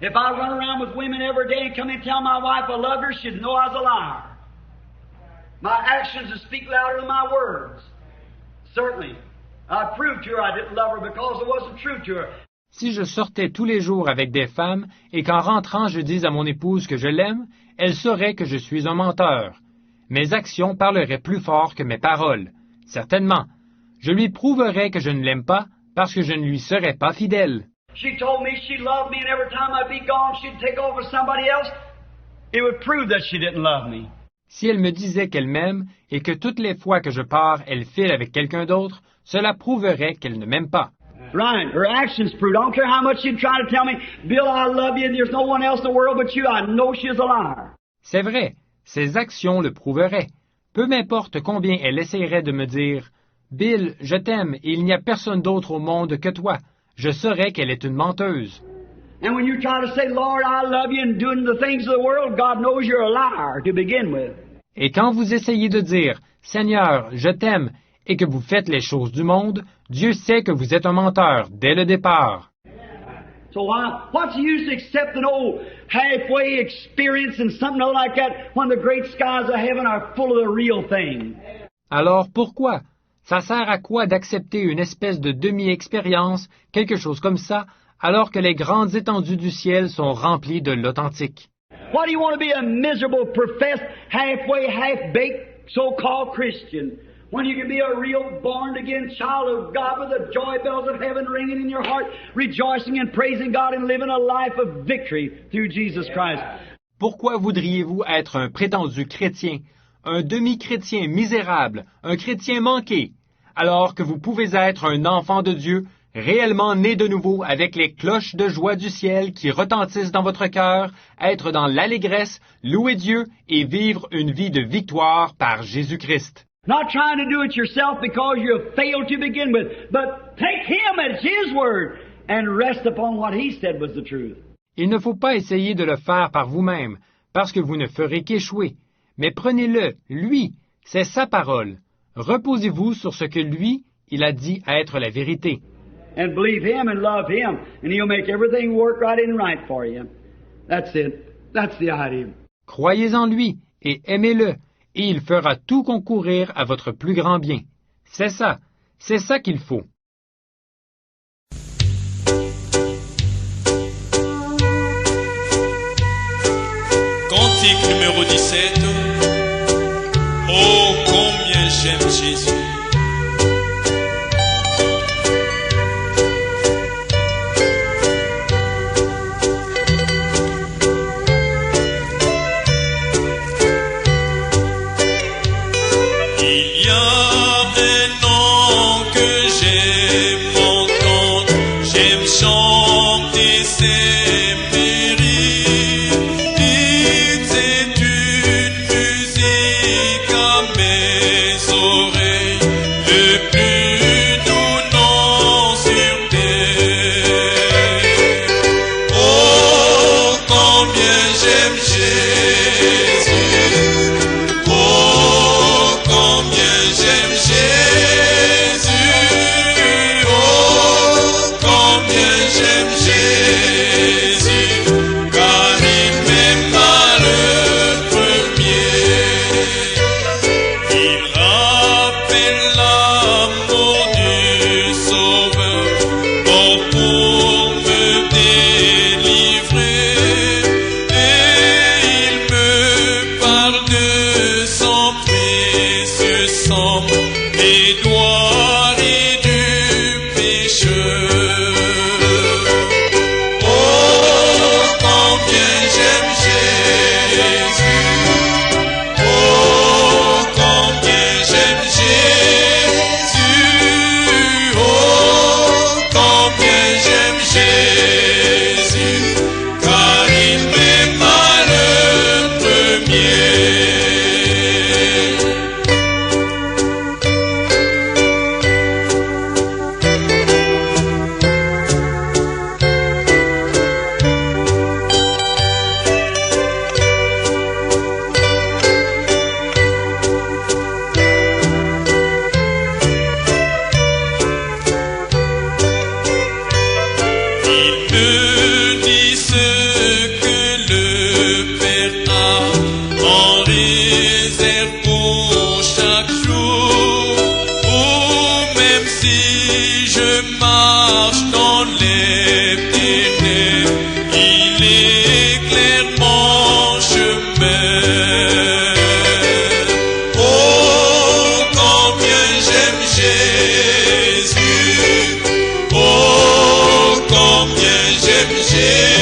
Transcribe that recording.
If I run around with women every day and come and tell my wife I love her, she'd know I was a liar. My actions would speak louder than my words. Certainly, I proved to her I didn't love her because it wasn't true to her. Si je sortais tous les jours avec des femmes et qu'en rentrant je dise à mon épouse que je l'aime, elle saurait que je suis un menteur. Mes actions parleraient plus fort que mes paroles. Certainement. Je lui prouverais que je ne l'aime pas parce que je ne lui serais pas fidèle. She told me she loved me and every time I'd be gone she'd take over somebody else. It would prove that she didn't love me. Si elle me disait qu'elle m'aime et que toutes les fois que je pars, elle file avec quelqu'un d'autre, cela prouverait qu'elle ne m'aime pas. Right. Her actions prove. I don't care how much she'd try to tell me, Bill, I love you and there's no one else in the world but you. I know she's a liar. C'est vrai. Ses actions le prouveraient. Peu m'importe combien elle essayerait de me dire « Bill, je t'aime et il n'y a personne d'autre au monde que toi », je saurais qu'elle est une menteuse. And when you try to say, Lord, I love you and doing the things of the world, God knows you're a liar to begin with. Et quand vous essayez de dire « Seigneur, je t'aime » et que vous faites les choses du monde, Dieu sait que vous êtes un menteur dès le départ. So what's the use of accepting old halfway experience and something like that when the great skies of heaven are full of the real thing? Alors pourquoi? Ça sert à quoi d'accepter une espèce de demi-expérience, quelque chose comme ça, alors que les grandes étendues du ciel sont remplies de l'authentique? Why do you want to be a miserable, professed, halfway, half-baked, so-called Christian, when you can be a real born-again child of God with the joy bells of heaven ringing in your heart, rejoicing and praising God and living a life of victory through Jesus Christ? Pourquoi voudriez-vous être un prétendu chrétien, un demi-chrétien misérable, un chrétien manqué, alors que vous pouvez être un enfant de Dieu, réellement né de nouveau avec les cloches de joie du ciel qui retentissent dans votre cœur, être dans l'allégresse, louer Dieu et vivre une vie de victoire par Jésus-Christ? Not trying to do it yourself because you have failed to begin with, but take Him at His word and rest upon what He said was the truth. Il ne faut pas essayer de le faire par vous-même, parce que vous ne ferez qu'échouer. Mais prenez-le, lui, c'est sa parole. Reposez-vous sur ce que lui, il a dit être la vérité. And believe Him and love Him, and He'll make everything work right and right for you. That's it. That's the idea. Croyez en lui et aimez-le, et il fera tout concourir à votre plus grand bien. C'est ça qu'il faut. Cantique numéro 17. Oh, combien j'aime Jésus. Il y a un nom que j'aime entendre, j'aime chanter ses mérites. C'est une musique à mes oreilles. J'ai